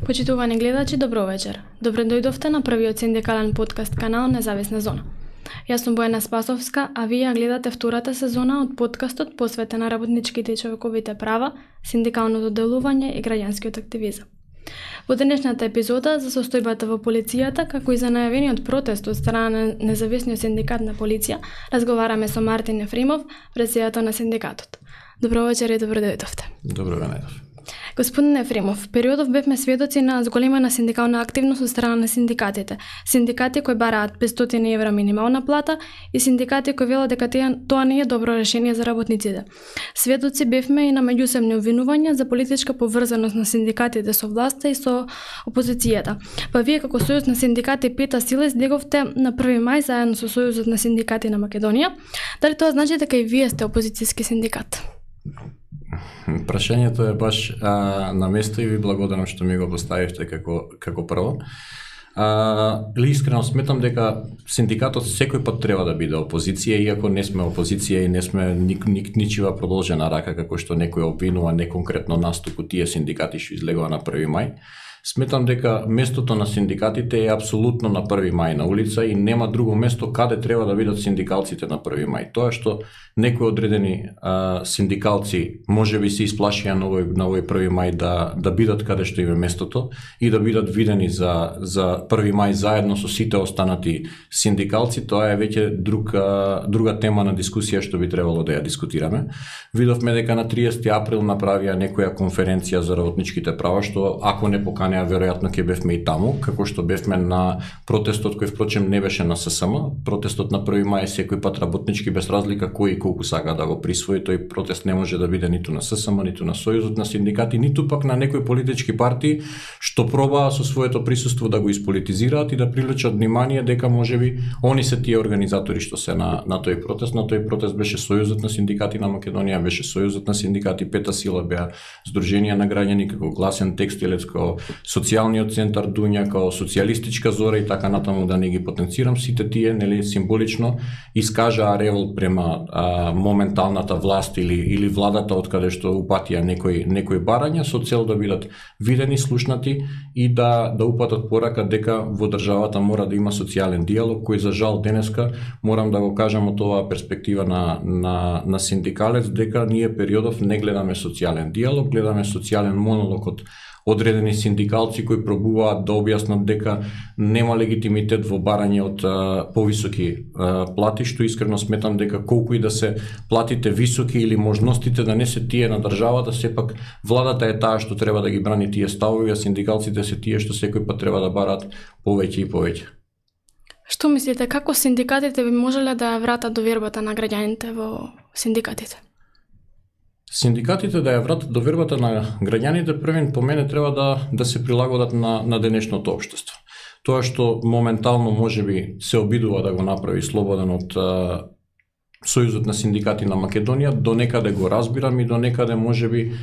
Почитувани гледачи, добро вечер. Добре дојдовте на првиот синдикален подкаст канал Независна зона. Јас сум Бојана Спасовска, а вие гледате втората сезона од подкастот посветен на работничките и човековите права, синдикалното делување и граѓанскиот активизам. Во денешната епизода за состојбата во полицијата, како и за најавениот протест од страна на Независниот синдикат на полиција, разговараме со Мартин Ефримов, председател на синдикатот. Добро вечер и добро дојдовте. Добро вечер. Господин Ефримов, периодов бевме сведоци на зголемена синдикална активност од страна на синдикатите. Синдикати кои бараат 500 евра минимална плата и синдикати кои велат дека тоа не е добро решение за работниците. Сведоци бевме и на меѓусебни обвинувања за политичка поврзаност на синдикатите со власта и со опозицијата. Па вие како Сојуз на синдикати Пета сила излеговте на 1 мај заедно со Сојузот на синдикати на Македонија. Дали тоа значи дека и вие сте опозицијски синдикат? Прашањето е баш на место и ви благодарам што ми го поставивте како прво. Искрено сметам дека синдикатот секој пат треба да биде опозиција, иако не сме опозиција и не сме ничива продолжена рака, како што некој обвинува не конкретно нас, туку тие синдикати што излегува на 1 мај. Сметам дека местото на синдикатите е апсолутно на 1 мај на улица и нема друго место каде треба да бидат синдикалците на 1 мај. Тоа што некои одредени синдикалци можеби се исплашија на овој 1 мај да бидат каде што им е местото и да бидат видени за 1 мај заедно со сите останати синдикалци, тоа е веќе друга тема на дискусија што би требало да ја дискутираме. Видовме дека на 30 април направија некоја конференција за работничките права, што ако не поканеа, веројатно ќе бевме и таму, како што бевме на протестот кој впрочем не беше на ССМ. Протестот на 1 мај секој пат работнички без разлика кој и колку сака да го присвои, тој протест не може да биде ниту на ССМ, ниту на Сојузот на синдикати, ниту пак на некои политички партии што пробаа со своето присуство да го исполитизираат и да привлечат внимание дека можеби они се тие организатори што се на тој протест. На тој протест беше Сојузот на синдикати на Македонија, беше Сојузот на синдикати Пета сила, беа Сдруженија на граѓани како Гласен текстилец, како Социјалниот центар Дуња, како Социјалистичка зора и така натаму, да не ги потенцирам. Сите тие символично искажаа револт према моменталната власт или владата од каде што упатија некои барања со цел да бидат видени, слушнати и да упатат порака дека во државата мора да има социјален диалог, кој за жал денеска морам да го кажам од оваа перспектива на синдикалец дека ние периодов не гледаме социјален диалог, гледаме социјален монолог од одредени синдикалци кои пробуваат да објаснат дека нема легитимитет во барање од повисоки плати, што искрено сметам дека колку и да се платите високи или можностите да не се тие на државата, сепак владата е таа што треба да ги брани тие ставови, а синдикалците се тие што секој пат треба да бараат повеќе и повеќе. Што мислите, како синдикатите би можеле да вратат довербата на граѓаните во синдикатите? Синдикатите да ја вратат довербата на граѓаните, првен по мене треба да се прилагодат на денешното општество. Тоа што моментално можеби се обидува да го направи Слободен од Сојузот на синдикати на Македонија, до некаде го разбирам и до некаде можеби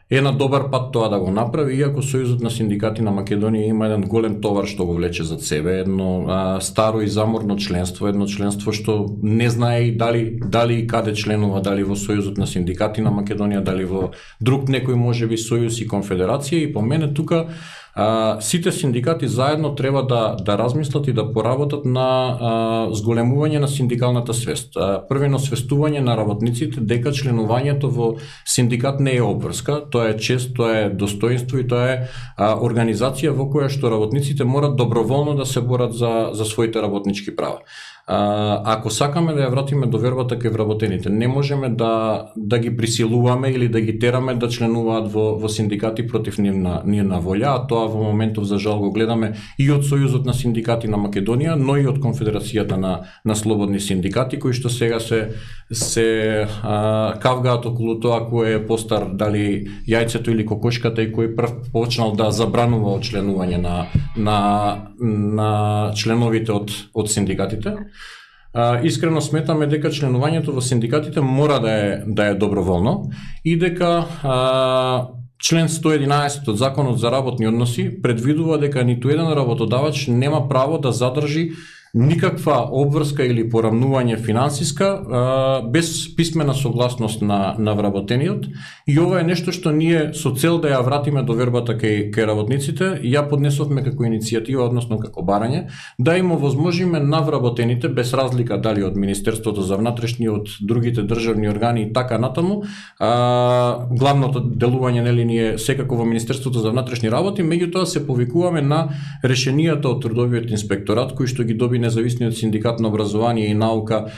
е на добар пат тоа да го направи, иако Сојузот на синдикати на Македонија има еден голем товар што го влече зад себе, едно старо и заморно членство, едно членство што не знае и дали и каде членува, дали во Сојузот на синдикати на Македонија, дали во друг некој можеби сојуз и конфедерација, и по мене тука сите синдикати заедно треба да размислат и да поработат на зголемување на синдикалната свест. Првено свестување на работниците дека членувањето во синдикат не е обврска, тоа е чест, тоа е достоинство и тоа е организација во која што работниците морат доброволно да се борат за своите работнички права. Ако сакаме да ја вратиме довербата кај вработените, не можеме да ги присилуваме или да ги тераме да членуваат во синдикати против нивна волја, а тоа во моментов за жал го гледаме и од Сојузот на синдикати на Македонија, но и од Конфедерацијата на слободни синдикати, кои што сега се кавгаат околу тоа кој е постар, дали јајцето или кокошката, и кој прв почнал да забранува членување на членовите од синдикатите. Искрено сметаме дека членувањето во синдикатите мора да е доброволно и дека член 111 од Законот за работни односи предвидува дека ниту еден работодавач нема право да задржи никаква обврска или порамнување финансиска без писмена согласност на вработениот, и ова е нешто што ние со цел да ја вратиме довербата кај работниците ја поднесовме како иницијатива, односно како барање, да им овозможиме на вработените, без разлика дали од Министерството за внатрешни, од другите државни органи и така натаму, главното делување нели ние секако во Министерството за внатрешни работи, меѓутоа се повикуваме на решенијата од трудовиот инспекторат кој што ги доби независниот синдикат на образование и наука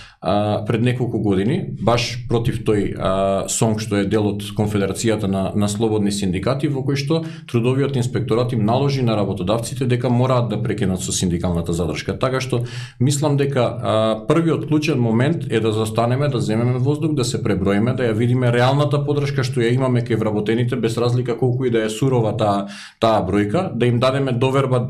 пред неколку години, баш против тој СОНГ што е дел од Конфедерацијата на слободни синдикати, во кој што трудовиот инспекторат им наложи на работодавците дека мораат да прекинат со синдикалната задршка. Така што мислам дека првиот клучен момент е да застанеме, да земеме воздух, да се преброиме, да ја видиме реалната поддршка што ја имаме кај вработените, без разлика колку и да е сурова таа бројка, да им дадеме доверба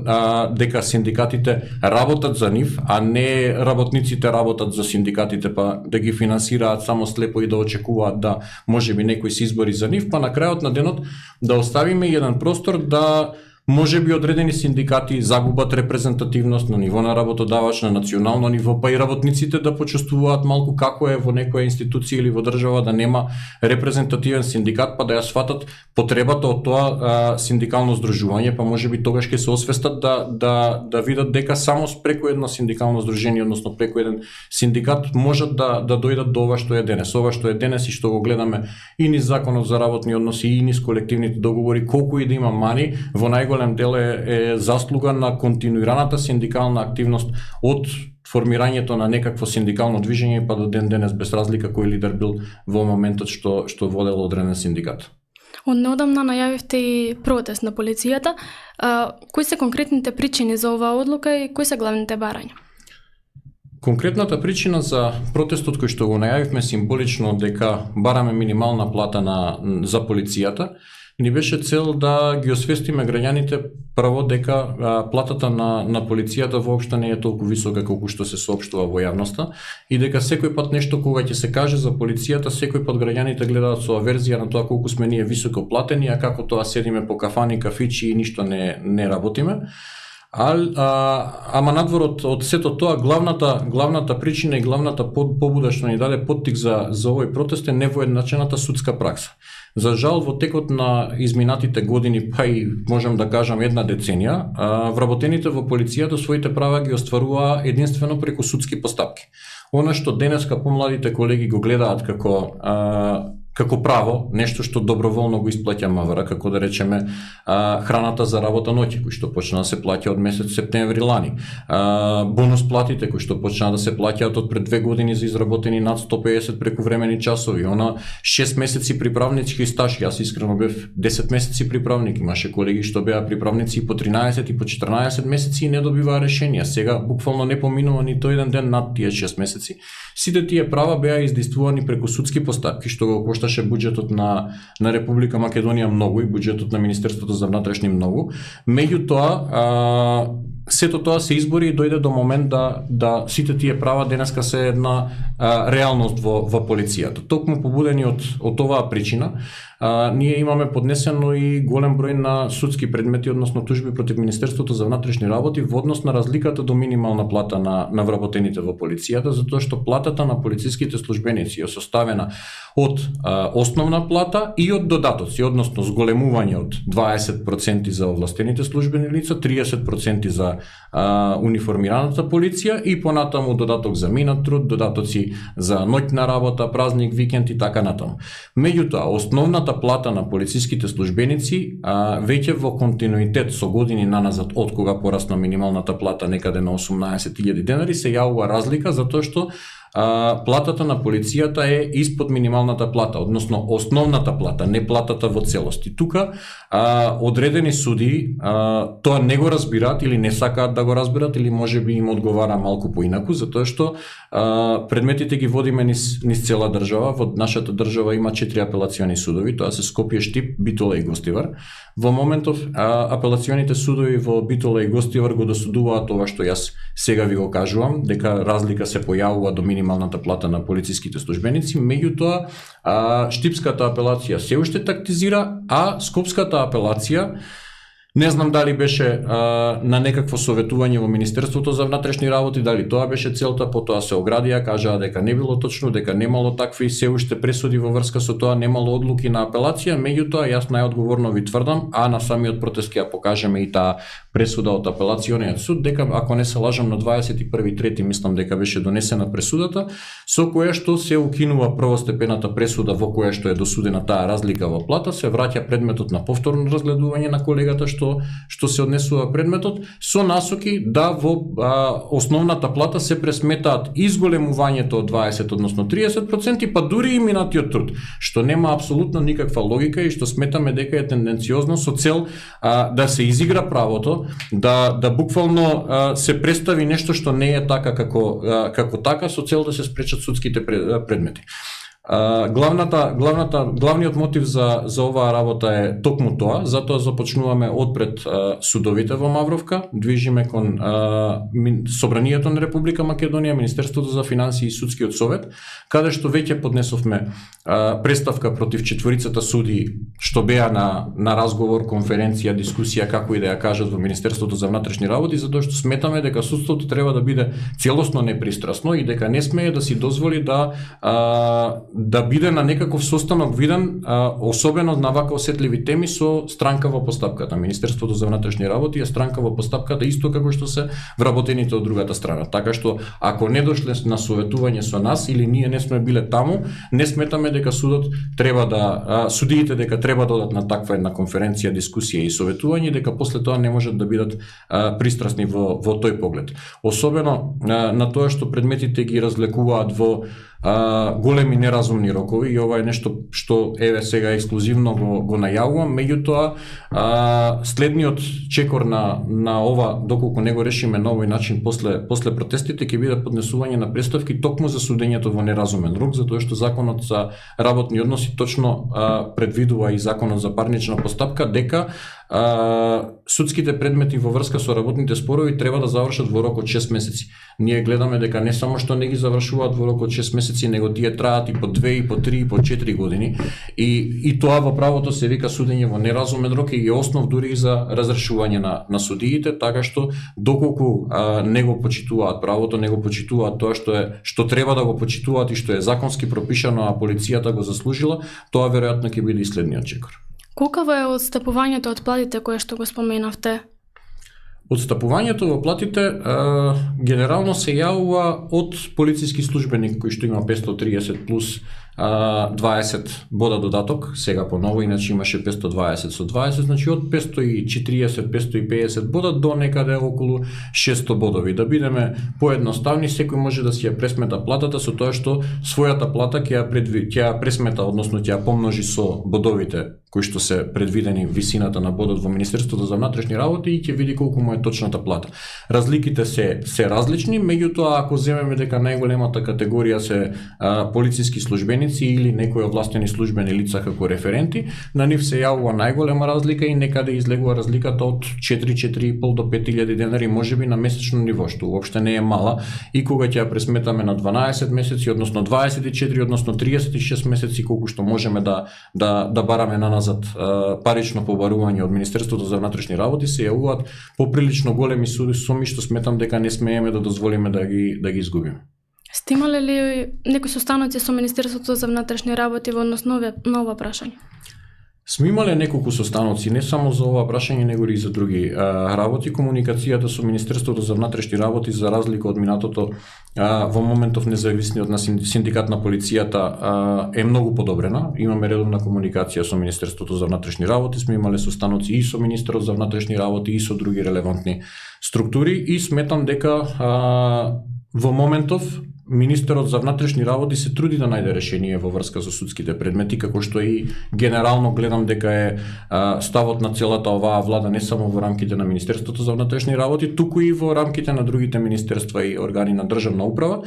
дека синдикатите работат за нив, а не работниците работат за синдикатите, па да ги финансираат само слепо и да очекуваат да можеби некој се избори за нив, па на крајот на денот да оставиме еден простор да можеби одредени синдикати загубат репрезентативност на ниво на работодавач, на национално ниво, па и работниците да почувствуваат малку како е во некоја институција или во држава да нема репрезентативен синдикат, па да ја сватат потребата од тоа синдикално здружување, па можеби тогаш ќе се освестат да видат дека само преку едно синдикално здружение, односно преку еден синдикат можат да дојдат до ова што е денес. Ова што е денес и што го гледаме и низ законот за работни односи и низ колективните договори, колку и да има мани, во најголем дел е заслуга на континуираната синдикална активност од формирањето на некакво синдикално движење па до ден денес, без разлика кој лидер бил во моментот што водел одреден синдикат. Однеодамна најавивте и протест на полицијата. Кои се конкретните причини за оваа одлука и кои се главните барања? Конкретната причина за протестот кој што го најавивме символично дека бараме минимална плата за полицијата, ни беше цел да ги освестиме граѓаните прво дека платата на полицијата воопшто не е толку висока колку што се соопштува во јавноста и дека секој пат нешто кога ќе се каже за полицијата, секој пат граѓаните гледаат со аверзија на тоа колку сме ние високо платени, а како тоа седиме по кафани, кафичи и ништо не работиме. Ама надвор од сето тоа, главната причина и главната побуда што ни даде поттик за овој протест е невоедначената судска пракса. За жал, во текот на изминатите години, па и можам да кажам една деценија, вработените во полицијата своите права ги остваруваа единствено преку судски постапки. Она што денеска помладите колеги го гледаат како право, нешто што доброволно го исплаќа МВР, како да речеме храната за работа ноќе, кој што почна да се плаќа од месец септември лани, бонус платите кои што почна да се плаќаат од пред 2 години за изработени над 150 прекувремени часови, она 6 месеци приправнички стаж, јас искрено бев 10 месеци приправник, имаше колеги што беа приправници по 13 и по 14 месеци и не добиваа решенија, сега буквално не поминува нито еден ден над тие 6 месеци. Сите тие права беа издействувани преку судски постапки, што го кошташе буџетот на Република Македонија многу и буџетот на Министерството за внатрешни многу. Меѓутоа, сето тоа се избори и дојде до момент да сите тие права денеска се една реалност во полицијата. Токму побудени од оваа причина, ние имаме поднесено и голем број на судски предмети, односно тужби против Министерството за внатрешни работи во однос на разликата до минимална плата на вработените во полицијата, затоа што платата на полициските службеници е составена од основна плата и од додатоци, односно зголемување од 20% за овластените службени лица, 30% за униформираната полиција и понатаму додаток за минат труд, додатоци за ноќна работа, празник, викенд и така натаму. Меѓутоа, основната плата на полициските службеници веќе во континуитет со години наназад од кога порасна минималната плата некаде на 18.000 денари се јавува разлика затоа што платата на полицијата е испод минималната плата, односно основната плата, не платата во целост. И тука одредени суди тоа не го разбираат или не сакаат да го разберат или можеби им одговара малку поинаку, затоа што предметите ги водиме низ цела држава. Во нашата држава има 4 апелациони судови, тоа се Скопје, Штип, Битола и Гостивар. Во моментов апелационите судови во Битола и Гостивар го досудуваат ова што јас сега ви го кажувам, дека разлика се појавува до минималната плата на полициските службеници, меѓутоа Штипската апелација се уште тактизира, а Скопската апелација Не знам дали беше на некакво советување во Министерството за внатрешни работи, дали тоа беше целта, потоа се оградија, кажаа дека не било точно, дека немало такви се уште пресуди во врска со тоа, немало одлуки на апелација, меѓутоа јас најодговорно ви тврдам, а на самиот протест ќе ја покажеме и таа пресуда од апелациониот суд, дека ако не се лажам на 21.3. мислам дека беше донесена пресудата, со која што се укинува првостепената пресуда во која што е досудена таа разлика во плата, се враќа предметот на повторно разгледување на колегата што се однесува предметот, со насоки да во основната плата се пресметаат изголемувањето од 20, односно 30%, па дури и минатиот труд, што нема апсолутно никаква логика и што сметаме дека е тенденциозно со цел да се изигра правото, да буквално се представи нешто што не е така како така, со цел да се спречат судските предмети. Главниот мотив за оваа работа е токму тоа, затоа започнуваме одпред судовите во Мавровка, движиме кон Собранието на Република Македонија, Министерството за финансии и Судскиот совет, каде што веќе поднесовме преставка против четворицата суди што беа на разговор, конференција, дискусија, како и да ја кажат во Министерството за внатрешни работи, затоа што сметаме дека судството треба да биде целосно непристрасно и дека не смее да си дозволи да биде на некаков состанок виден, особено на вака осетливи теми со странка во постапката. Министерството за внатрешни работи е странка во постапката исто како што се вработените од другата страна. Така што ако не дошле на советување со нас или ние не сме биле таму, не сметаме дека судиите дека треба да одат на таква една конференција, дискусија и советување, дека после тоа не можат да бидат пристрасни во тој поглед. Особено на тоа што предметите ги разлекуваат во големи неразумни рокови и ова е нешто што еве сега ексклузивно го најавувам, меѓутоа следниот чекор на ова, доколку не го решиме на овој начин после протестите, ќе биде поднесување на преставки токму за судењето во неразумен рок, затоа што законот за работни односи точно предвидува и законот за парнична постапка дека судските предмети во врска со работните спорови треба да завршат во рок од 6 месеци. Ние гледаме дека не само што не ги завршуваат во рок од 6 месеци, него тие траат и по 2, и по 3, и по 4 години. И тоа во правото се вика судење во неразумен рок и е основ дури и за разрешување на судиите, така што доколку не го почитуваат правото, не го почитуваат тоа што треба да го почитуваат и што е законски пропишано, а полицијата го заслужила, тоа веројатно ќе биде и следниот чекор. Колкаво е одстапувањето од платите кое што го споменавте? Одстапувањето во платите генерално се јавува од полициски службеник кој што има 530 плюс 20 бода додаток, сега поново, иначе имаше 520 со 20, значи од 540-550 бода до некаде околу 600 бодови. Да бидеме поедноставни, секој може да си ја пресмета платата со тоа што својата плата ќе ја пресмета, односно ќе ја помножи со бодовите кои што се предвидени висината на бодот во Министерството за внатрешни работи и ќе види колку му е точната плата. Разликите се различни, меѓутоа ако земеме дека најголемата категорија се полициски службеници или некои овластени службени лица како референти, на нив се јавува најголема разлика и некаде излегува разликата од 4-4,5 до 5.000 денари можеби на месечно ниво, што уопште не е мала, и кога ќе ја пресметаме на 12 месеци, односно 24, односно 36 месеци, колку што можеме да бараме на назад парично побарување од Министерството за внатрешни работи, се јавуваат поприлично големи суми што сметам дека не смееме да дозволиме да ги изгубиме. Сте имале ли некои состаноци со Министерството за внатрешни работи во однос на ова прашање? Сме имале неколку состаноци, не само за ова прашање, него и за други работи. Комуникацијата со Министерството за внатрешни работи, за разлика од минатото, во моментов независниот на синдикат на полицијата е многу подобрена. Имаме редовна комуникација со Министерството за внатрешни работи, сме имале состаноци и со Министерот за внатрешни работи и со други релевантни структури и сметам дека во моментов Министерот за внатрешни работи се труди да најде решение во врска со судските предмети, како што и генерално гледам дека е ставот на целата оваа влада не само во рамките на Министерството за внатрешни работи, туку и во рамките на другите министерства и органи на државна управа.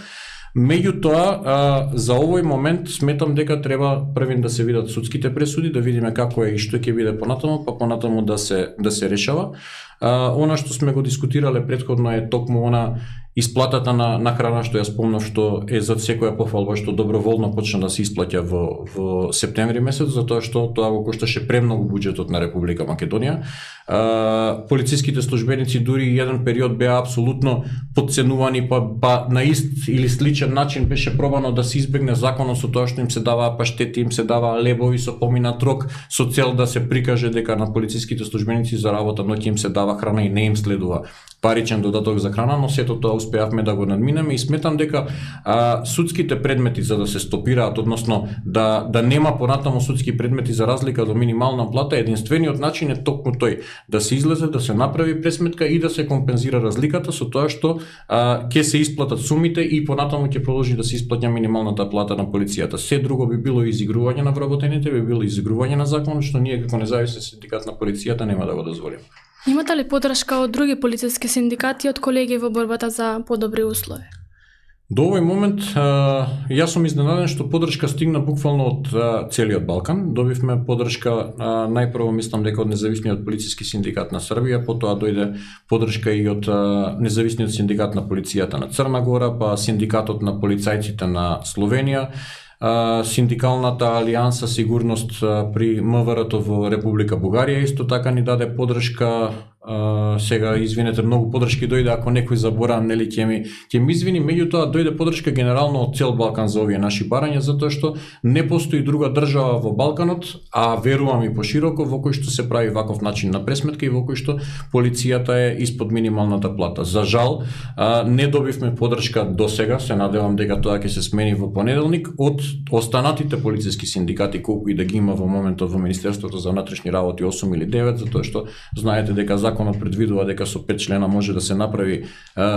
Меѓутоа, за овој момент сметам дека треба првен да се видат судските пресуди, да видиме како е и што ќе биде понатаму, па понатаму да се решава. Она што сме го дискутирале претходно е токму она Исплатата на храна, што ја спомнав, што е за секоја пофалба, што доброволно почна да се исплаќа во септември месец, затоа што тоа го кошташе премногу буџетот на Република Македонија. Полициските службеници дури еден период беа апсолутно потценувани, па на ист или сличен начин беше пробано да се избегне законот со тоа што им се даваа паштети, им се даваа лебови со поминат рок, со цел да се прикаже дека на полициските службеници за работа ноќе им се дава храна и не им следува паричен додаток за храна, но сето тоа успеавме да го надминеме и сметам дека судските предмети за да се стопираат, односно да нема понатаму судски предмети за разлика до минимална плата, единствениот начин е токму тој, да се излезе, да се направи пресметка и да се компензира разликата со тоа што ќе се исплатат сумите и понатаму ќе продолжи да се исплаќа минималната плата на полицијата. Се друго би било изигрување на вработените, би било изигрување на законот, што ние како независен синдикат на полицијата нема да го дозволиме. Имате ли поддршка од други полициски синдикати од колеги во борбата за подобри услови? До овој момент јас сум изненаден што поддршка стигна буквално од целиот Балкан. Добивме поддршка најпрво мислам дека од независниот полициски синдикат на Србија, потоа дојде поддршка и од независниот синдикат на полицијата на Црна Гора, па синдикатот на полицајците на Словенија, Синдикалната алијанса сигурност при МВР-то во Република Бугарија исто така ни даде поддршка. Сега извинете, многу поддршки дојде, ако некој заборавам, нели ќе ми извини, меѓутоа дојде поддршка генерално од цел Балкан за овие наши барања, затоа што не постои друга држава во Балканот, а верувам и пошироко, во кој што се прави ваков начин на пресметка и во кој што полицијата е испод минималната плата. За жал, не добивме поддршка до сега, се надевам дека тоа ќе се смени во понеделник, од останатите полициски синдикати, колку и да ги има во моментот во Министерството за внатрешни работи 8 или 9, затоа што знаете дека законот предвидува дека со 5 члена може да се направи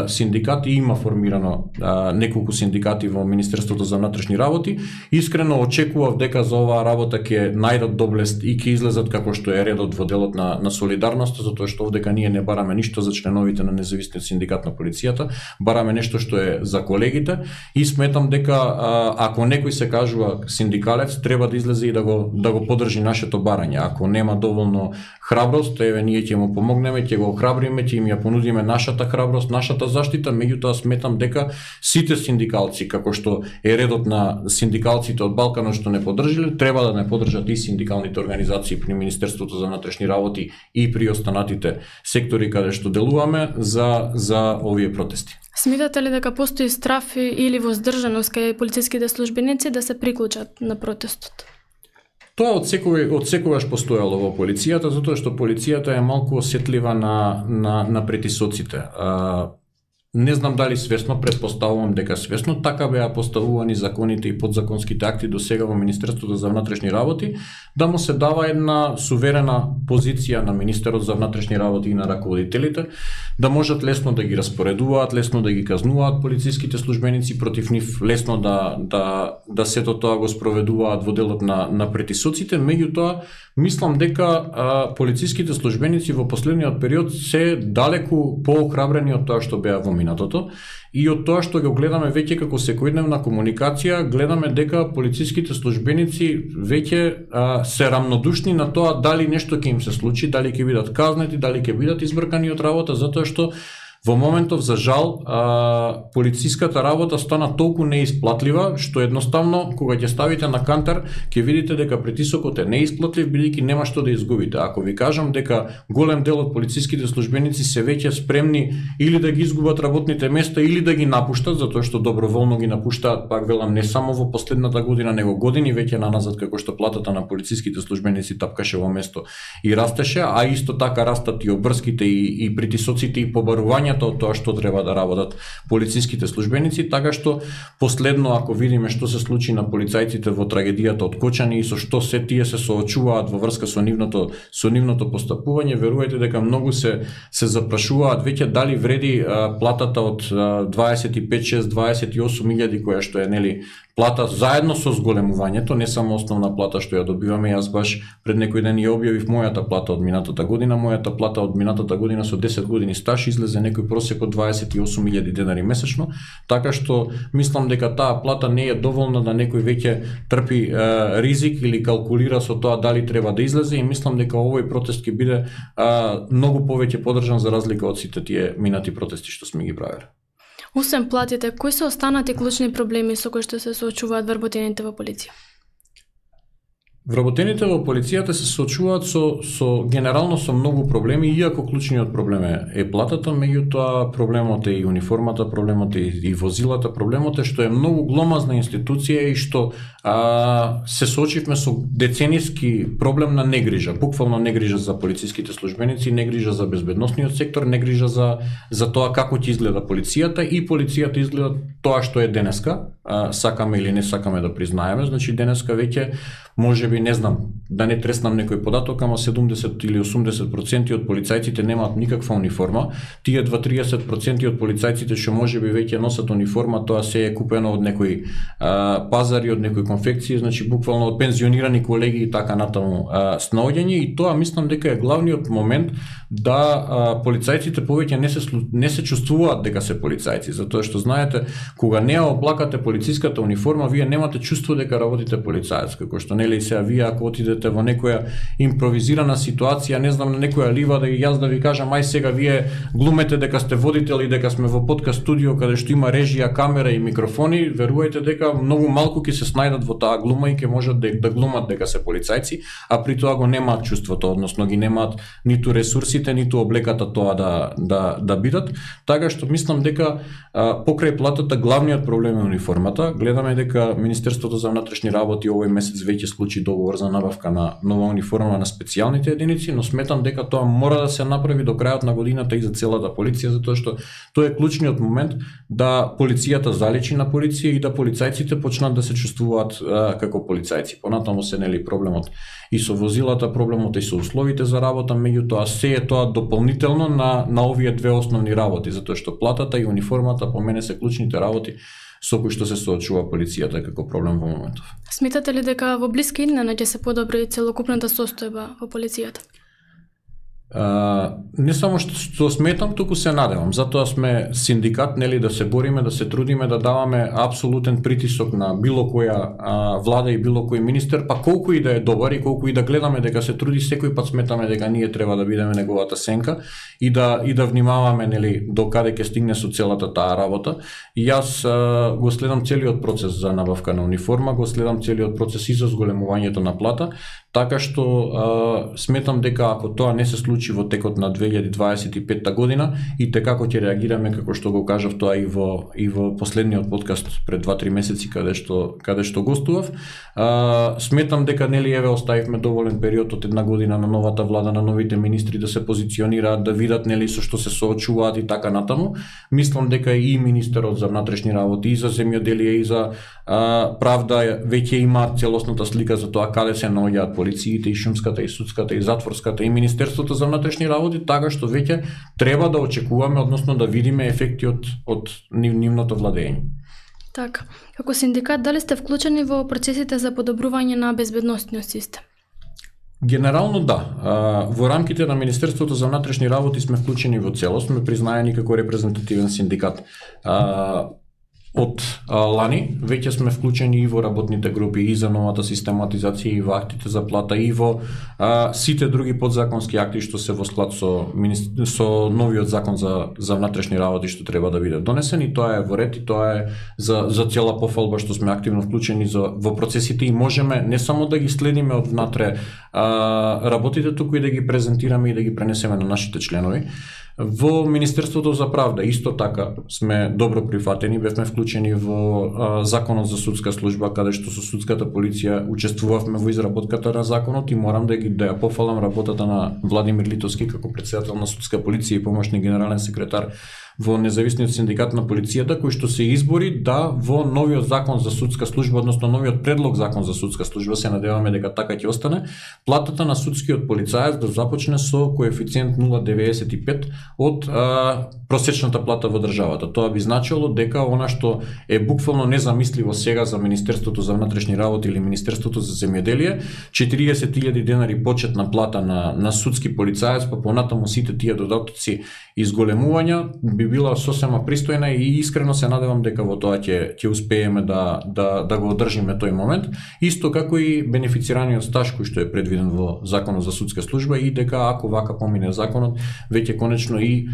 синдикат и има формирано неколку синдикати во Министерството за внатрешни работи. Искрено очекував дека за оваа работа ќе најдат доблест и ќе излезат како што е редот во делот на солидарноста, затоа што овдека ние не бараме ништо за членовите на независниот синдикат на полицијата, бараме нешто што е за колегите и сметам дека ако некој се кажува синдикалец, треба да излезе и да го поддржи нашето барање. Ако нема доволно храброст, еве ние ќе му помогнеме, ќе го охрабриме, ќе им ја понудиме нашата храброст, нашата заштита, меѓутоа сметам дека сите синдикалци, како што е редот на синдикалците од Балканот што не поддржиле, треба да не поддржат и синдикалните организации при Министерството за внатрешни работи и при останатите сектори каде што делуваме за овие протести. Смятате ли дека постои страф или воздржаност кај полициските службеници да се приклучат на протестот? Тоа од секогаш постоело во полицијата, затоа што полицијата е малку осетлива на притисоците. Не знам дали свесно, претпоставувам дека свесно, така беа поставувани законите и подзаконските акти до сега во Министерството за внатрешни работи, да му се дава една суверена позиција на Министерот за внатрешни работи и на раководителите, да можат лесно да ги распоредуваат, лесно да ги казнуваат полициските службеници, против нив лесно да сето тоа го спроведуваат во делот на притисоците, меѓутоа мислам дека полициските службеници во последниот период се далеку поохрабрени од тоа што беа во минатото и од тоа што го гледаме веќе како секојдневна комуникација, гледаме дека полициските службеници веќе се рамнодушни на тоа дали нешто ќе им се случи, дали ќе бидат казнети, дали ќе бидат избркани од работа, затоа што во моментов, за жал, полициската работа стана толку неисплатлива, што едноставно, кога ќе ставите на кантар, ќе видите дека притисокот е неисплатлив, бидејќи нема што да изгубите. Ако ви кажам дека голем дел од полициските службеници се веќе спремни или да ги изгубат работните места, или да ги напуштат, затоа што доброволно ги напуштаат, пак велам, не само во последната година, него години веќе наназад, како што платата на полициските службеници тапкаше во место и растеше, а исто така растат и обрските и притисоците и побарувања од тоа што треба да работат полициските службеници, така што последно ако видиме што се случи на полицајците во трагедијата од Кочани и со што се тие се соочуваат во врска со нивното постапување, верувајте дека многу се запрашуваат веќе дали вреди платата од 25, 6, 28 илјади која што е нели плата заедно со зголемувањето, не само основна плата што ја добиваме. Јас баш пред некој ден ја објавив мојата плата од минатата година. Мојата плата од минатата година со 10 години стаж излезе некој просек од 28.000 денари месечно, така што мислам дека таа плата не е доволна да некој веќе трпи ризик или калкулира со тоа дали треба да излезе, и мислам дека овој протест ќе биде многу повеќе поддржан за разлика од сите тие минати протести што сме ги правеле. Освен платите, кои се останати клучни проблеми со кои што се соочуваат вработените во полиција? Вработените во полицијата се соочуваат со генерално со многу проблеми, иако клучниот проблем е платата, меѓутоа проблемот е и униформата, проблемот е и возилата, проблемот е што е многу гломазна институција и што се соочивме со децениски проблем на негрижа, буквално негрижа за полициските службеници, негрижа за безбедносниот сектор, негрижа за тоа како ќе изгледа полицијата и полицијата изгледа тоа што е денеска, сакаме или не сакаме да признаеме, значи денеска веќе можеби не знам, да не треснам некој податок, ама 70 или 80% од полицајците немаат никаква униформа. Тие 20-30% од полицајците што можеби веќе носат униформа, тоа се е купено од некој пазари, од некој конфекција, значи буквално од пензионирани колеги и така натаму снаоѓање, и тоа мислам дека е главниот момент да полицајците повеќе не се чувствуваат дека се полицајци, затоа што знаете, кога не облакате полициската униформа, вие немате чувство дека работите полицаец, како што нели сега вие ако отидете во некоја импровизирана ситуација, не знам, на некоја ливада и јас да ви кажам ај сега вие глумете дека сте водител и дека сме во подкаст студио каде што има режија, камера и микрофони, верувајте дека многу малку ќе се снајдат во таа глума и ќе можат да глумат дека се полицајци, а при тоа го немаат чувството, односно ги немаат ниту ресурсите, ниту облеката тоа да бидат. Така што мислам дека покрај платата главниот проблем е униформата. Гледаме дека Министерството за внатрешни работи овој месец веќе склучи договор за набавка на нова униформа на специјалните единици, но сметам дека тоа мора да се направи до крајот на годината и за целата полиција, затоа што тоа е клучниот момент да полицијата заличи на полиција и да полицајците почнат да се чувствуваат како полицајци. Понатаму се нели проблемот и со возилата, проблемот и со условите за работа, меѓутоа се е тоа дополнително на овие две основни работи, затоа што платата и униформата по мене се клучните работи со кои што се соочува полицијата како проблем во моментов. Сметате ли дека во блиска иднина ќе се подобри целокупната состојба во полицијата? Не само што сметам, туку се надевам. Затоа сме синдикат, нели, да се бориме, да се трудиме, да даваме апсолутен притисок на било која влада и било кој министер, па колку и да е добар и колку и да гледаме дека се труди, секој пат сметаме дека ние треба да бидеме неговата сенка и да внимаваме, нели, до каде ќе стигне со целата таа работа. И јас го следам целиот процес за набавка на униформа, го следам целиот процес и за зголемувањето на плата, така што сметам дека ако тоа не се случи во текот на 2025 година, и текако ќе реагираме, како што го кажав тоа и во последниот подкаст пред 2-3 месеци каде што гостував. Сметам дека нели еве оставивме доволен период од една година на новата влада, на новите министри да се позиционираат, да видат нели со што се соочуваат и така натаму. Мислам дека и министерот за внатрешни работи, и за земјоделие, и за правда веќе имаат целосната слика за тоа каде се наоѓаат полициите, и шумската, и судската, и затворската, и Министерството за внатрешни работи, така што веќе треба да очекуваме, односно да видиме ефекти од нивното владење. Така, како синдикат, дали сте вклучени во процесите за подобрување на безбедносниот систем? Генерално да. Во рамките на Министерството за внатрешни работи сме вклучени во целост, сме признаени како репрезентативен синдикат. Од лани веќе сме вклучени и во работните групи и за новата систематизација и во актите за плата и во сите други подзаконски акти што се во склад со новиот закон за внатрешни работи што треба да биде донесен, и тоа е во ред, и тоа е за цела пофалба што сме активно вклучени во процесите и можеме не само да ги следиме од внатре работите, туку и да ги презентираме и да ги пренесеме на нашите членови. Во Министерството за правда исто така сме добро прифатени, бевме вклучени во законот за судска служба, каде што со судската полиција учествувавме во изработката на законот, и морам да ја пофалам работата на Владимир Литовски како претседател на судска полиција и помошни генерален секретар во независниот синдикат на полицијата, кој што се избори да во новиот закон за судска служба, односно новиот предлог закон за судска служба, се надеваме дека така ќе остане, платата на судскиот полицаец да започне со коефициент 0,95 од просечната плата во државата. Тоа би значило дека она што е буквално незамисливо сега за Министерството за внатрешни работи или Министерството за земјоделие, 40.000 денари почетна плата на судски полицаец, па понатаму сите тие додатоци и зголемувања би би била сосема пристојна и искрено се надевам дека во тоа ќе успееме да го одржиме тој момент, исто како и бенефицираниот стаж кој што е предвиден во Законот за судска служба и дека ако вака помине законот, веќе конечно и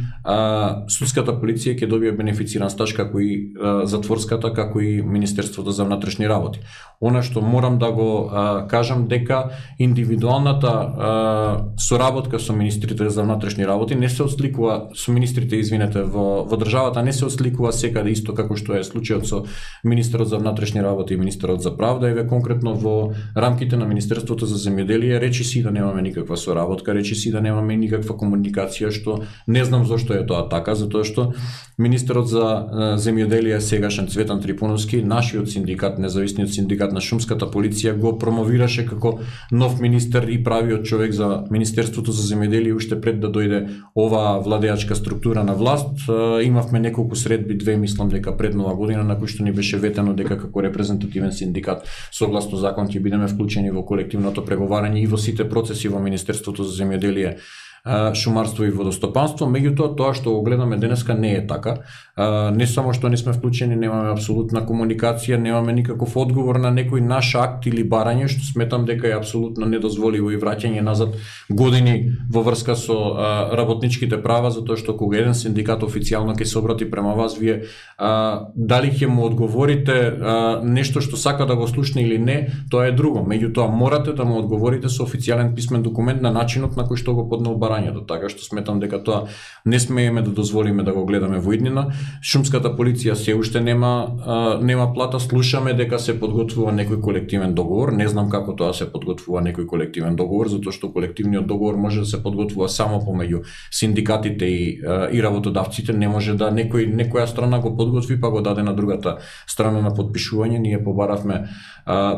судската полиција ќе добие бенефициран стаж како и затворската, како и Министерството за внатрешни работи. Она што морам да го кажам дека индивидуалната соработка со министрите за внатрешни работи не се отсликува со министрите, извинете, во државата не се отсликува секаде исто како што е случајот со министерот за внатрешни работи и министерот за правда. Еве конкретно во рамките на Министерството за земјоделие речи си да немаме никаква соработка, речи си да немаме никаква комуникација, што не знам зошто е тоа така, затоа што министерот за земјоделие сегашен Цветан Трипуновски, нашиот синдикат, независниот синдикат на шумската полиција го промовираше како нов министер и правиот човек за Министерството за земјоделие уште пред да дојде оваа владеачка структура на власт. Имавме неколку средби, две мислам дека пред нова година, на кои што ни беше ветено дека како репрезентативен синдикат согласно закон ќе бидеме вклучени во колективното преговарање и во сите процеси во Министерството за земјоделие, шумарство и водостопанство. Меѓутоа, тоа што го гледаме денеска не е така. Не само што не сме вклучени, немаме апсолутна комуникација, немаме никаков одговор на некој наш акт или барање, што сметам дека е апсолутно недозволиво и враќање назад години во врска со работничките права, затоа што кога еден синдикат официјално ќе се обрати према вас, вие дали ќе му одговорите нешто што сака да го слушне или не, тоа е друго. Меѓутоа, морате да му одговорите со официјален писмен документ на начинот на кој што го поднел барањето, така што сметам дека тоа не смееме да дозволиме да го гледаме во иднина. Шумската полиција се уште нема плата, слушаме дека се подготвува некој колективен договор, не знам како тоа се подготвува некој колективен договор, затоа што колективниот договор може да се подготвува само помеѓу синдикатите и работодавците, не може да некоја страна го подготви па го даде на другата страна на подпишување. Ние побаравме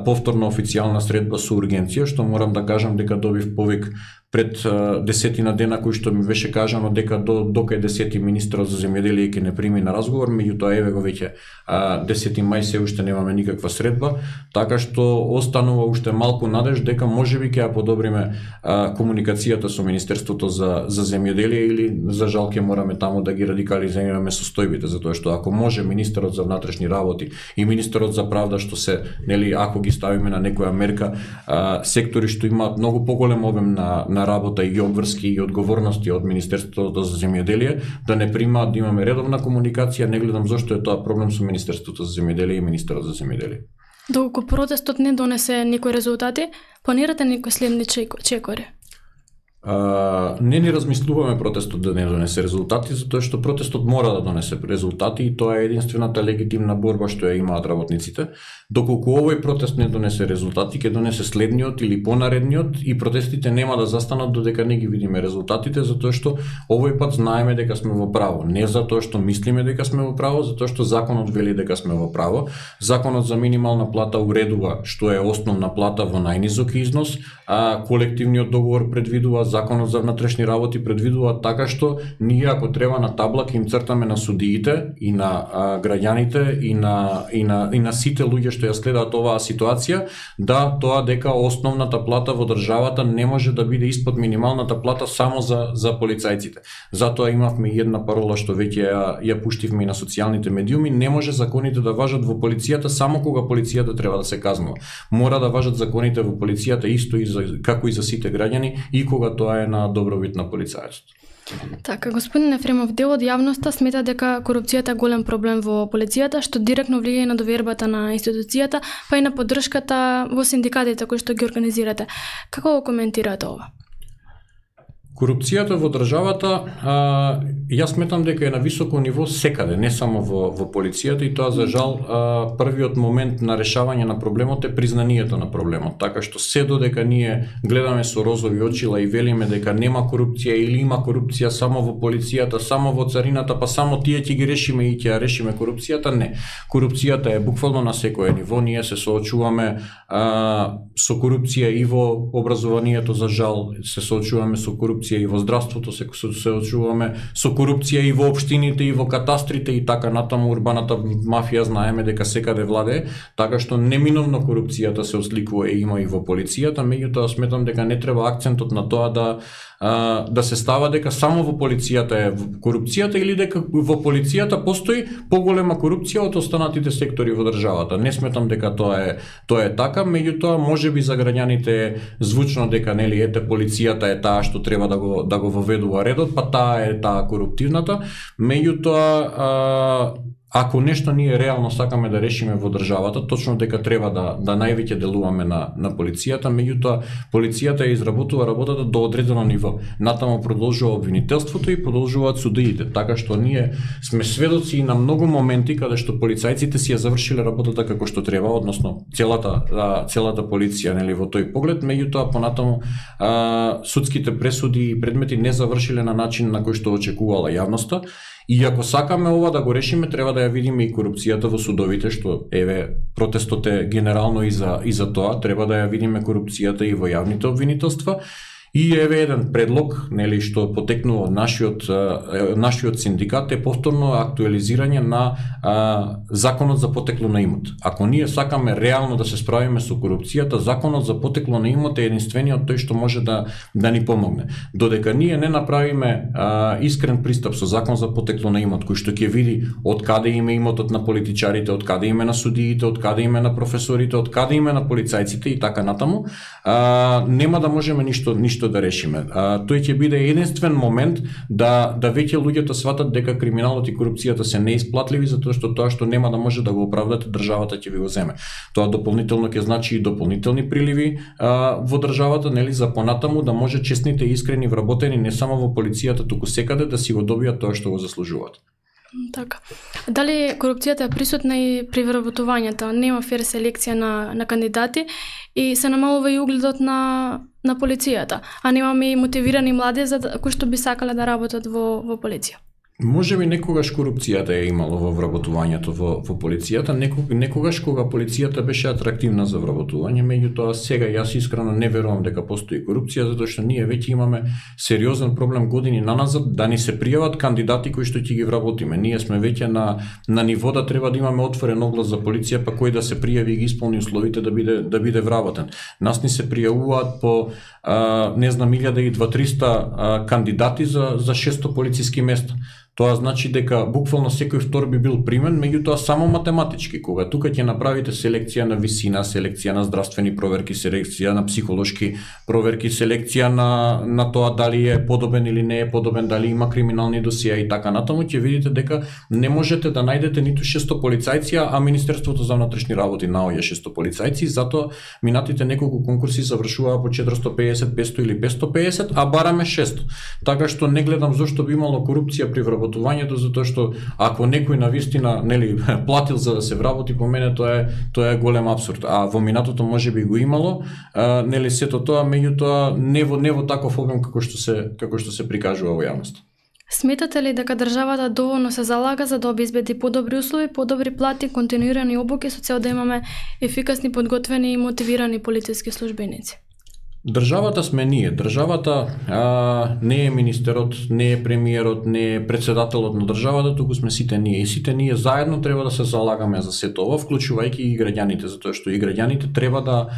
повторно официјална средба со ургенција, што морам да кажам дека добив повик пред 10 дена, кој што ми беше кажано дека до кај 10 министерот за земјоделие ќе не прими на разговор, меѓутоа еве го веќе 10 мај се уште немаме никаква средба, така што останува уште малку надеж дека можеби ќе ја подобриме комуникацијата со Министерството за земјоделие или за жал ќе мораме таму да ги радикализираме состојбите, затоа што ако може министерот за внатрешни работи и министерот за правда, што се, нели, ако ги ставиме на некоја мерка, сектори што имаат многу поголем обем на работа и обврски и одговорности од Министерството за земјоделие, да не примаат, да имаме редовна комуникација. Не гледам зошто е тоа проблем со Министерството за земјоделие и министерот за земјоделие. Доколку протестот не донесе никои резултати, планирате некои следни чекори? Не ни размислуваме протестот да не донесе резултати, затоа што протестот мора да донесе резултати и тоа е единствената легитимна борба што ја имаат работниците. Доколку овој протест не донесе резултати, ќе донесе следниот или понаредниот и протестите нема да застанат додека не ги видиме резултатите, затоа што овој пат знаеме дека сме во право. Не затоа што мислиме дека сме во право, затоа што законот вели дека сме во право. Законот за минимална плата уредува што е основна плата во најнизок износ, а колективниот договор предвидува, Законот за внатрешни работи предвидува така што ние ако треба на табла ќе им цртаме на судиите и на граѓаните и на сите луѓе што ја следат оваа ситуација, да тоа дека основната плата во државата не може да биде испод минималната плата само за полицајците. Затоа имавме и една парола што веќе ја пуштивме и на социјалните медиуми, не може законите да важат во полицијата само кога полицијата треба да се казнува. Мора да важат законите во полицијата исто како и за сите граѓани и кога тоа е на добробит на полицајството. Така, господин Ефремов, дел од јавноста смета дека корупцијата е голем проблем во полицијата, што директно влијае на довербата на институцијата, па и на поддршката во синдикатите кои што ги организирате. Како го коментирате ова? Корупцијата во државата, јас сметам дека е на високо ниво секаде, не само во полицијата, и тоа за жал првиот момент на решавање на проблемот е признанието на проблемот. Така што се додека ние гледаме со розови очила и велиме дека нема корупција или има корупција само во полицијата, само во царината, па само тие ќе ги решиме и ќе ја решиме корупцијата, не. Корупцијата е буквално на секое ниво. Ние се соочуваме со корупција и во образованието, за жал, се соочуваме со корупција и во здравството, се соочуваме со корупција и во општините и во катастрите и така натаму. Урбаната мафија знаеме дека секаде владее, така што неминовно корупцијата се осликува и има и во полицијата, меѓутоа сметам дека не треба акцентот на тоа да да се става дека само во полицијата е корупцијата или дека во полицијата постои поголема корупција од останатите сектори во државата. Не сметам дека тоа е така, меѓутоа можеби за граѓаните е звучно дека нели ете полицијата е таа што треба да го воведува редот, па таа е таа коруптивната, меѓутоа ако нешто ние реално сакаме да решиме во државата, точно дека треба да највеќе делуваме на полицијата, меѓутоа полицијата ја изработува работата до одредено ниво. Натаму продолжува обвинителството и продолжуваат судиите, така што ние сме сведоци и на многу моменти каде што полицајците си ја завршиле работата како што треба, односно целата полиција нели во тој поглед, меѓутоа понатаму судските пресуди и предмети не завршиле на начин на кој што очекувала јавноста. И ако сакаме ова да го решиме, треба да ја видиме и корупцијата во судовите, што протестот е генерално и за тоа, треба да ја видиме корупцијата и во јавните обвинителства. И еден предлог, нели, што потекнува од нашиот синдикат е повторно актуализирање на законот за потекло на имот. Ако ние сакаме реално да се справиме со корупцијата, законот за потекло на имот е единствениот тој што може да ни помогне. Додека ние не направиме искрен пристап со закон за потекло на имот, кој што ќе види од каде име имотот на политичарите, од каде име на судиите, од каде име на професорите, од каде име на полицајците и така натаму, нема да можеме ништо да решиме. Тој ќе биде единствен момент да веќе луѓето сватат дека криминалот и корупцијата се неисплатливи, затоа што тоа што нема да може да го оправдате, државата ќе ви го земе. Тоа дополнително ќе значи и дополнителни приливи во државата, нели, за понатаму да може честните и искрени вработени не само во полицијата, туку секаде да си го добијат тоа што го заслужуваат. Така. Дали корупцијата е присутна и при вработувањето? Нема фер селекција на кандидати и се намалува и угледот на полицијата, а немаме и мотивирани млади кои што би сакале да работат во полиција. Може би некогаш корупцијата е имало во вработувањето во полицијата, некогаш кога полицијата беше атрактивна за вработување, меѓутоа сега јас искрено не верувам дека постои корупција, затоа што ние веќе имаме сериозен проблем години наназад да ни се пријават кандидати кои што ќе ги вработиме. Ние сме веќе на ниво да треба да имаме отворен оглас за полиција, па кој да се пријави и ги исполни условите да биде вработен. Нас ни се пријавуваат по не знам 1200-300 кандидати за 600 полициски места. Тоа значи дека буквално секој втор би бил примен, меѓутоа само математички, кога тука ќе направите селекција на висина, селекција на здравствени проверки, селекција на психолошки проверки, селекција на тоа дали е подобен или не е подобен, дали има криминални досија и така натаму, ќе видите дека не можете да најдете ниту 600 полицајци, а Министерството за внатрешни работи наоѓа 600 полицајци, затоа минатите неколку конкурси завршуваа по 450, 500 или 550, а бараме 600. Така што не гледам зошто би имало корупција при вработувањето, затоа што ако некој навистина нели платил за да се вработи, по мене тоа е голем апсурд. А во минатото можеби го имало нели сето тоа, меѓутоа не во таков обем како што се прикажува во јавност. Сметате ли дека државата доволно се залага за да обезбеди подобри услови, подобри плати, континуирани обуки со цел да имаме ефикасни, подготвени и мотивирани полициски службеници? Државата сме ние. Државата не е министерот, не е премиерот, не е председателот на државата, туку сме сите ние. И сите ние заедно треба да се залагаме за сето ова, вклучувајќи и граѓаните, затоа што и граѓаните треба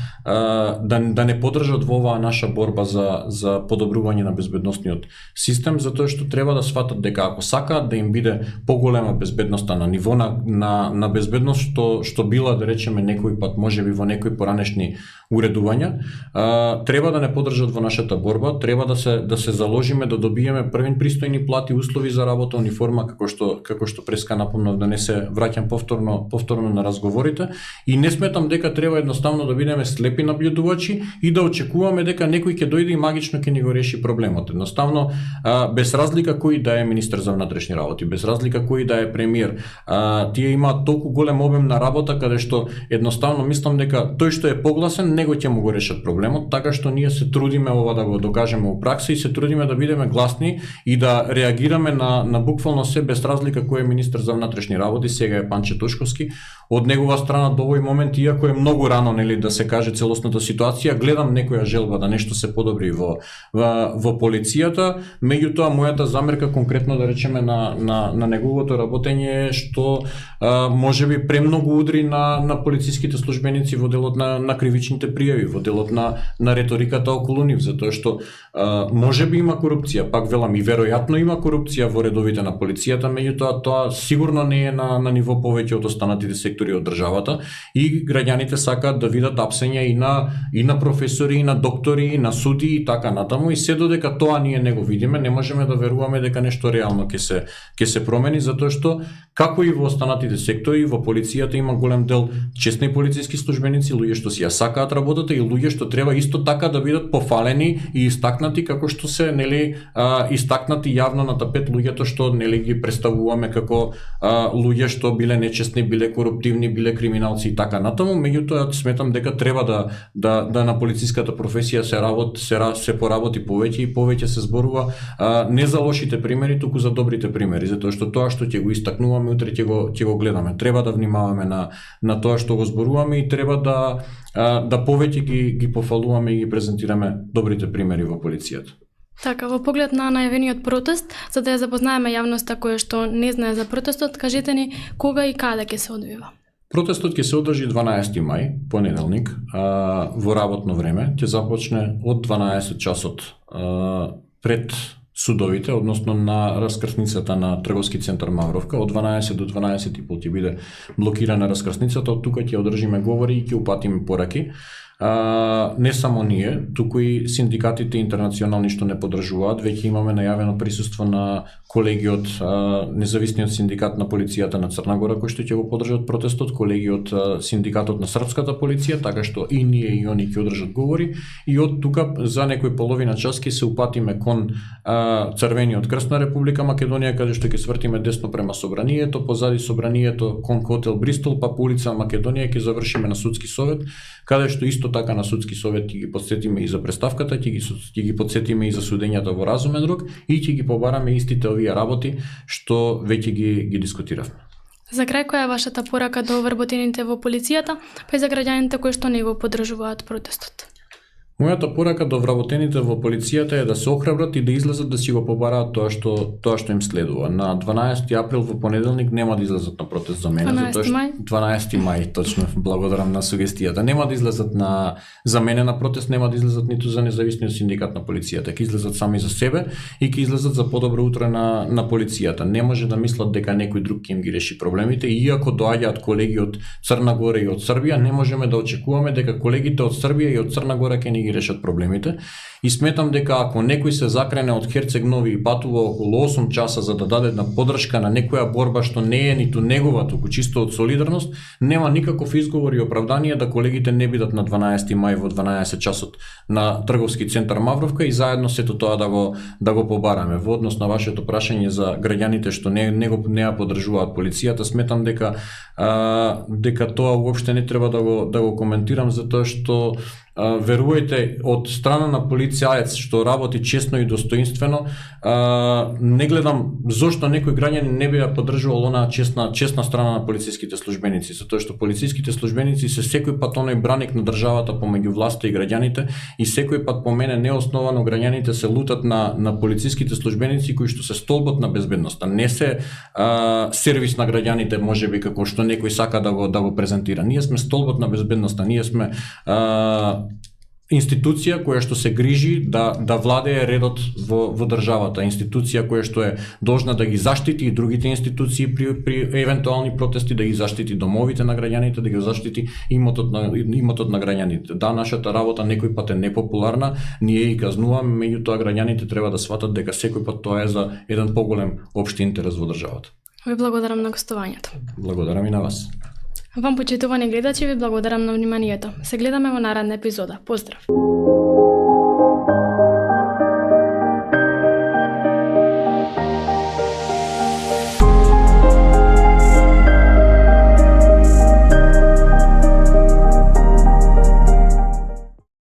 да не поддржат во оваа наша борба за подобрување на безбедносниот систем, затоа што треба да сватат дека ако сакаат да им биде поголема безбедноста на ниво на безбедност што била, да речеме, некој пат можеби во некои поранешни уредувања, треба да не поддржат во нашата борба, треба да се заложиме да добиеме првин пристојни плати, услови за работа, униформа, како што преска напомнав, да не се враќам повторно на разговорите, и не сметам дека треба едноставно да бидеме слепи наблюдувачи и да очекуваме дека некој ќе дојде и магично ќе ни го реши проблемот. Едноставно, без разлика кој да е министер за внатрешни работи, без разлика кој да е премиер, тие имаат толку голем обем на работа каде што едноставно мислам дека тој што е погласен него ќе му го решат проблемот, така што ние се трудиме ова да го докажеме у пракса и се трудиме да бидеме гласни и да реагираме на буквално се, без разлика кој е министер за внатрешни работи, сега е Панче Тошковски. Од негова страна до овој момент, иако е многу рано нели да се каже целосната ситуација, гледам некоја желба да нешто се подобри во полицијата, меѓутоа мојата замерка конкретно, да речеме, на неговото работење е што можеби премногу удри на полициските службеници во делот на кривичните пријави, во делот на реториката околу нив, затоа што можеби има корупција, пак велам и веројатно има корупција во редовите на полицијата, меѓутоа тоа сигурно не е на ниво повеќе од останатите сектори од државата и граѓаните сакаат да видат апсења и на професори, и на доктори, и на суди и така натаму, и се додека тоа ние не го видиме, не можеме да веруваме дека нешто реално ќе се промени, затоа што како и во останатите сектори, во полицијата има голем дел честни полициски службеници, луѓе што си ја сакаат работата и луѓе што треба исто така да бидат пофалени и истакнати како што се истакнати јавно на тапет луѓето што ги представуваме како луѓе што биле нечестни, биле коруптивни, биле криминалци и така натаму, меѓутоа сметам дека треба да на полициската професија се поработи повеќе и повеќе се зборува не за лошите примери, туку за добрите примери, затоа што тоа што ќе го истакнуваме утре ќе го гледаме. Треба да внимаваме на тоа што го зборуваме и треба да повеќе ги пофалуваме и ги презентираме добрите примери во полицијата. Така, во поглед на најавениот протест, за да ја запознаеме јавноста која што не знае за протестот, кажете ни кога и каде ќе се одвива? Протестот ќе се одржи 12 мај, понеделник, во работно време, ќе започне од 12 часот пред судовите, односно на раскрсницата на Трговски центар Мавровка, од 12 до 12:30 ќе биде блокирана раскрсницата, од тука ќе одржиме говори и ќе упатиме пораки. Не само ние, туку и синдикатите интернационални што не поддржуваат, веќе имаме најавено присуство на колеги од независниот синдикат на полицијата на Црна Гора кои што ќе го поддржат протестот, колеги од синдикатот на српската полиција, така што и ние и они ќе одржат говори и од тука за некој половина час ќе се упатиме кон Црвениот крст на Република Македонија, каде што ќе свртиме десно према собранието, позади собранието кон хотел Бристол, па по улица Македонија ќе завршиме на судски совет, каде што исто така на судски совет ќе ги потсетиме и за преставката, ќе ги потсетиме и за судењата во разумен рок и ќе ги побараме истите овие работи што веќе ги дискутиравме. За крај, која е вашата порака до вработените во полицијата, па и за граѓаните кои што не го поддржуваат протестот? Мојата порака до вработените во полицијата е да се охрабрат и да излезат да си го побараат тоа што им следува. На 12 април во понеделник нема да излезат на протест за мене, 12 мај, точно, благодарам на сугестијата. Нема да излезат за мене на протест, нема да излезат ниту за независниот синдикат на полицијата. Ќе излезат сами за себе и ќе излезат за подобро утре на полицијата. Не може да мислат дека некој друг ќе им ги реши проблемите, иако доаѓаат колеги од Црна Гора и од Србија, не можеме да очекуваме дека колегите од Србија и од Црна Гора ќе ги решат проблемите. И сметам дека ако некој се закрене од Херцег Нови и патува околу 8 часа за да даде на поддршка на некоја борба што не е ниту негова, туку чисто од солидарност, нема никаков изговор и оправдание да колегите не бидат на 12 мај во 12 часот на Трговски центар Мавровка и заедно сето тоа да го побараме. Во однос на вашето прашање за граѓаните што не ја поддржуваат полицијата, сметам дека тоа уопште не треба да го коментирам, затоа што верувајте, од страна на полицијаец што работи честно и достоинствено, не гледам зошто некој граѓанин не би ја поддржувал онаа честна страна на полициските службеници, затоа што полициските службеници се секој пат оној браник на државата помеѓу власта и граѓаните и секој пат по мене неосновано граѓаните се лутат на полициските службеници кои што се столбот на безбедноста, не се сервис на граѓаните можеби како што некој сака да го презентира. Ние сме столбот на безбедноста, ние сме институција која што се грижи да владее редот во државата, институција која што е должна да ги заштити и другите институции при евентуални протести, да ги заштити домовите на граѓаните, да ги заштити имотот на граѓаните. Да, нашата работа некој пат е непопуларна, ние и казнуваме, меѓутоа граѓаните треба да сватат дека секој пат тоа е за еден поголем општи интерес во државата. Ви благодарам на гостувањето. Благодарам и на вас. Вам, почитувани гледачи, ви благодарам на вниманието. Се гледаме во наредна епизода. Поздрав!